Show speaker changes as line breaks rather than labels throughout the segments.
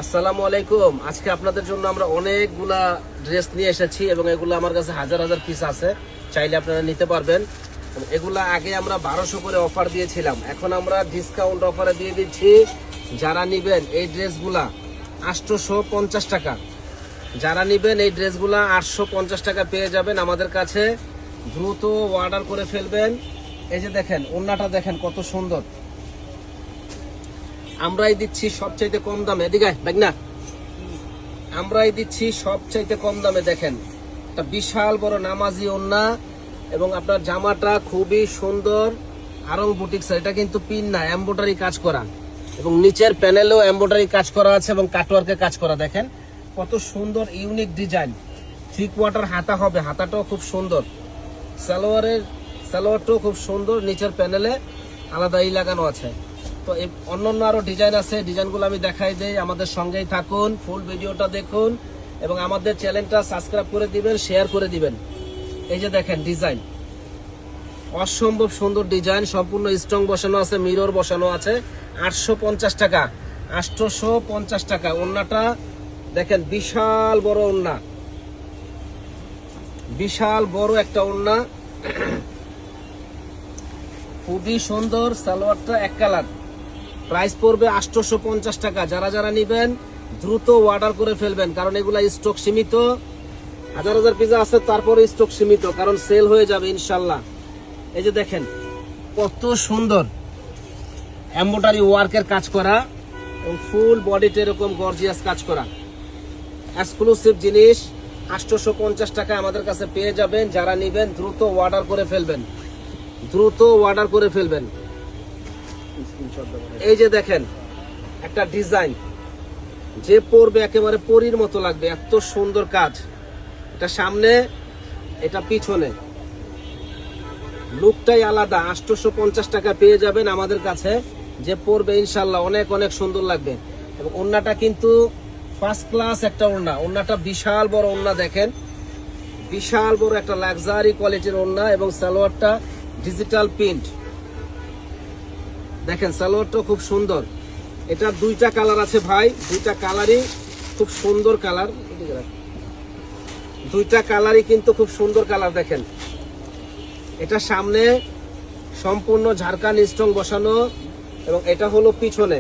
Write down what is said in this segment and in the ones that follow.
আসসালামু আলাইকুম। আজকে আপনাদের জন্য আমরা অনেকগুলা ড্রেস নিয়ে এসেছি এবং এগুলো আমার কাছে হাজার হাজার পিস আছে, চাইলে আপনারা নিতে পারবেন। এগুলা আগে আমরা 1200 করে অফার দিয়েছিলাম, এখন আমরা ডিসকাউন্ট অফারে দিয়ে দিচ্ছি। যারা নিবেন এই ড্রেসগুলা 850 টাকা, যারা নিবেন এই ড্রেসগুলা 850 টাকা পেয়ে যাবেন আমাদের কাছে। দ্রুত অর্ডার করে ফেলবেন। এই যে দেখেন ওড়নাটা দেখেন কত সুন্দর, আমরাই দিচ্ছি সবচাইতে কম দামে। এদিকে না, আমরাই দিচ্ছি সবচাইতে কম দামে। দেখেন একটা বিশাল বড় নামাজি ওড়না এবং আপনার জামাটা খুবই সুন্দর। আরং বুটিক্স, এটা কিন্তু পিন না, এমব্রয়ডারি কাজ করা এবং নিচের প্যানেলেও এমব্রয়ডারি কাজ করা আছে এবং কাটওয়ার্কে কাজ করা। দেখেন কত সুন্দর ইউনিক ডিজাইন। 3 কোয়ার্টার হাতা হবে, হাতাটাও খুব সুন্দর। সালোয়ারটাও খুব সুন্দর, নিচের প্যানেলে আলাদাই লাগানো আছে। তো অন্যান্য আরো ডিজাইন আছে, ডিজাইনগুলো আমি দেখাই দেই। আমাদের সঙ্গেই থাকুন, ফুল ভিডিওটা দেখুন এবং আমাদের চ্যানেলটা সাবস্ক্রাইব করে দিবেন, শেয়ার করে দিবেন। এই যে দেখেন ডিজাইন, অসম্ভব সুন্দর ডিজাইন, সম্পূর্ণ স্ট্রং বসানো আছে, মিরর বসানো আছে। 850 টাকা, 850 টাকা। ওড়নাটা দেখেন বিশাল বড় ওড়না, বিশাল বড় একটা ওড়না, খুবই সুন্দর। সালোয়ারটা এক কালার, প্রাইস পড়বে 850 টাকা। যারা যারা নিবেন দ্রুত অর্ডার করে ফেলবেন, কারণ এগুলা স্টক সীমিত। হাজার হাজার পিস আছে, তারপরে স্টক সীমিত, কারণ সেল হয়ে যাবে ইনশাল্লাহ। এই যে দেখেন কত সুন্দর এমব্রয়ডারি ওয়ার্কের কাজ করা এবং ফুল বডিতে এরকম গর্জিয়াস কাজ করা, এক্সক্লুসিভ জিনিস। 850 টাকা আমাদের কাছে পেয়ে যাবেন। যারা নিবেন দ্রুত অর্ডার করে ফেলবেন, দ্রুত অর্ডার করে ফেলবেন। এই যে দেখেন একটা ডিজাইন, যে পরবে একেবারে পরীর মতো লাগবে, এত সুন্দর কাজ। এটা সামনে, এটা পিছনে, লুকটাই আলাদা। 850 টাকা পেয়ে যাবেন আমাদের কাছে। যে পরবে ইনশাল্লাহ অনেক অনেক সুন্দর লাগবে। এবং ওড়নাটা কিন্তু ফার্স্ট ক্লাস একটা ওড়না, ওড়নাটা বিশাল বড় ওড়না। দেখেন বিশাল বড় একটা লাক্সারি কোয়ালিটির ওড়না এবং সালোয়ারটা ডিজিটাল প্রিন্ট। দেখেন সালোয়ারটা খুব সুন্দর। এটা 2টা কালার আছে ভাই, 2টা কালারই খুব সুন্দর কালার, 2টা কালারই কিন্তু খুব সুন্দর কালার। দেখেন এটা সামনে সম্পূর্ণ ঝাড়খান স্ট্রং বসানো এবং এটা হলো পিছনে,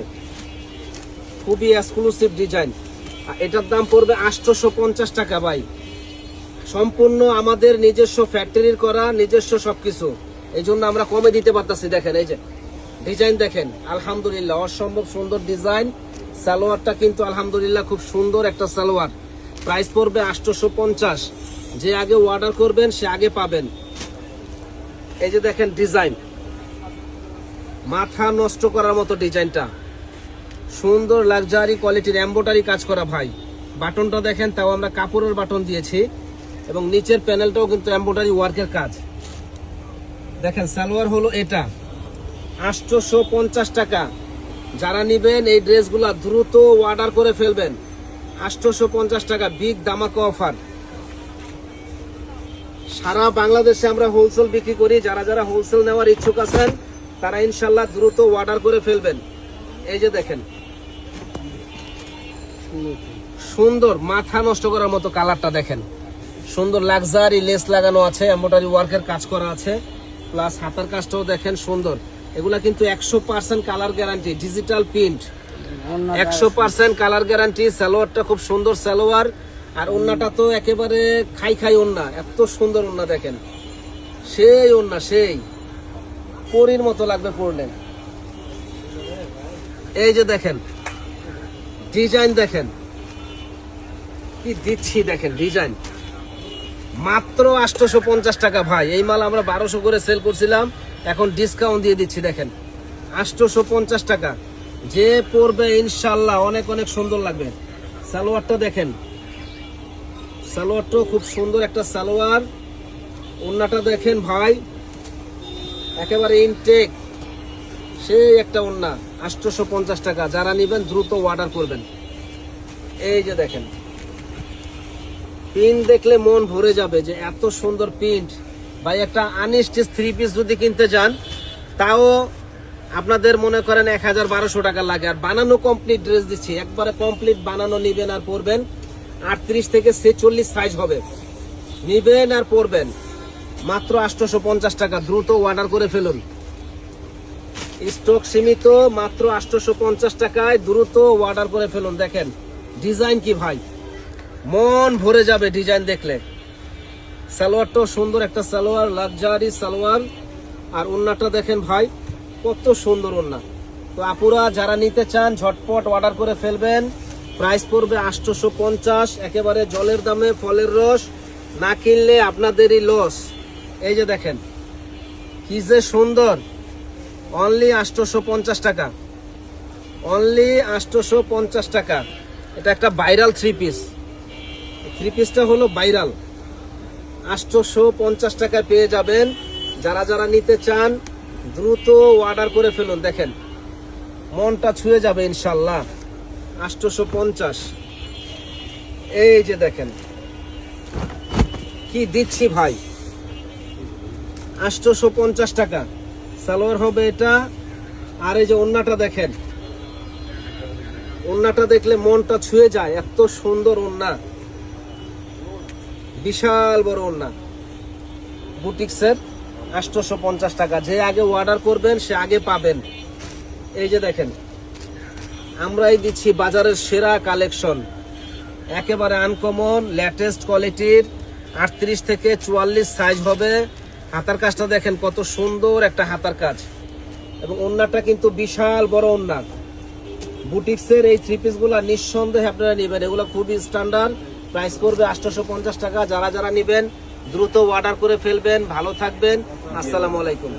খুবই এক্সক্লুসিভ ডিজাইন। এটার দাম পড়বে 850 টাকা ভাই। সম্পূর্ণ আমাদের নিজস্ব ফ্যাক্টরির করা, নিজস্ব সবকিছু, এই জন্য আমরা কমে দিতে পারতেছি। দেখেন এই যে ডিজাইন দেখেন, আলহামদুলিল্লাহ অসম্ভব সুন্দর ডিজাইন। সালোয়ারটা কিন্তু আলহামদুলিল্লাহ খুব সুন্দর একটা সালোয়ার। প্রাইস পড়বে 850। যে আগে অর্ডার করবেন সে আগে পাবেন। এই যে দেখেন ডিজাইন, মাথা নষ্ট করার মতো ডিজাইনটা, সুন্দর লাক্সারি কোয়ালিটির এমব্রয়ডারি কাজ করা ভাই। বাটনটা দেখেন, তাও আমরা কাপড়ের বাটন দিয়েছি এবং নিচের প্যানেলটাও কিন্তু এমব্রয়ডারি ওয়ার্কের কাজ। দেখেন সালোয়ার হলো এটা, 850 টাকা। যারা নিবেন এই ড্রেসগুলা দ্রুত অর্ডার করে ফেলবেন। 850 টাকা, বিগ ধামাকা অফার। সারা বাংলাদেশে আমরা হোলসেল বিক্রি করি। যারা যারা হোলসেল নেওয়ার ইচ্ছুক আছেন তারা ইনশাল্লাহ দ্রুত অর্ডার করে ফেলবেন। এই যে দেখেন সুন্দর, মাথা নষ্ট করার মতো কালারটা দেখেন, সুন্দর লাক্সারি লেস লাগানো আছে, এমব্রয়ডারি ওয়ার্কের কাজ করা আছে, প্লাস হাতার কাজটাও দেখেন সুন্দর। এগুলা কিন্তু 100% colour guarantee, digital print, 100% colour guarantee. সালোয়ারটা খুব সুন্দর সালোয়ার, আর ওড়নাটা তো একেবারে খাই খাই ওড়না, এত সুন্দর ওড়না। দেখেন সেই ওড়না, সেই পরীর মতো লাগবে পরলে। এই যে দেখেন ডিজাইন, দেখেন কি দিচ্ছি, দেখেন ডিজাইন মাত্র 850 টাকা ভাই। এই মাল আমরা 1200 করে সেল করছিলাম, এখন ডিসকাউন্ট দিয়ে দিচ্ছি। দেখেন 850 টাকা। যে পরবে ইনশাল্লাহ অনেক অনেক সুন্দর লাগবে। সালোয়ারটা দেখেন, সালোয়ারটাও খুব সুন্দর একটা সালোয়ার। ওড়নাটা দেখেন ভাই, একেবারে ইনটেক, সেই একটা ওড়না। 850 টাকা। যারা নিবেন দ্রুত অর্ডার করবেন। এই যে দেখেন প্রিন্ট দেখলে মন ভরে যাবে, যে এত সুন্দর প্রিন্ট ভাই। একটা আনস্টিচ 3 পিস যদি কিনতে যান তাও আপনাদের মনে করেন 1,1200 টাকা লাগে, আর বানানো কমপ্লিট ড্রেস দিচ্ছি, একবারে কমপ্লিট বানানো নিবেন আর পরবেন, 38 থেকে 46 সাইজ হবে, নিবেন আর পরবেন, মাত্র 850 টাকা। দ্রুত অর্ডার করে ফেলুন, স্টক সীমিত, মাত্র 850 টাকায় দ্রুত অর্ডার করে ফেলুন। দেখেন ডিজাইন কি ভাই, মন ভরে যাবে ডিজাইন দেখলে। সালোয়ারটাও সুন্দর একটা সালোয়ার, লাক্সারি সালোয়ার, আর ওন্নাটা দেখেন ভাই কত সুন্দর ওন্না। তো আপুরা যারা নিতে চান ঝটপট অর্ডার করে ফেলবেন। প্রাইস পড়বে 850, একেবারে জলের দামে, ফলের রস, না কিনলে আপনাদেরই লস। এই যে দেখেন কি যে সুন্দর, অনলি 850 টাকা, অনলি 850 টাকা। এটা একটা ভাইরাল থ্রি পিস, থ্রি পিসটা হলো ভাইরাল, 850 টাকায় পেয়ে যাবেন। যারা যারা নিতে চান দ্রুত অর্ডার করে ফেলুন। দেখেন মনটা ছুঁয়ে যাবে ইনশাল্লাহ। 850, এই যে দেখেন কি দিচ্ছি ভাই, 850 টাকা সালোয়ার হবে এটা। আর এই যে ওন্নাটা দেখেন, ওন্নাটা দেখলে মনটা ছুঁয়ে যায়, এত সুন্দর ওন্না, বিশাল বড় ওন্না, বুটিক্সের। 850 টাকা, যে আগে অর্ডার করবেন সে আগে পাবেন। এই যে দেখেন আমরাই দিচ্ছি বাজারের সেরা কালেকশন, একেবারে আনকমন লেটেস্ট কোয়ালিটির, 38 থেকে 44 সাইজ হবে। হাতার কাজটা দেখেন কত সুন্দর একটা হাতার কাজ, এবং ওন্নাটা কিন্তু বিশাল বড় ওন্না। বুটিক্সের এই থ্রি পিসগুলা নিঃসন্দেহে আপনারা নেবেন, এগুলো খুবই স্ট্যান্ডার্ড। প্রাইস করবে 850 টাকা। যারা যারা নেবেন দ্রুত অর্ডার করে ফেলবেন। ভালো থাকবেন, আসসালামু আলাইকুম।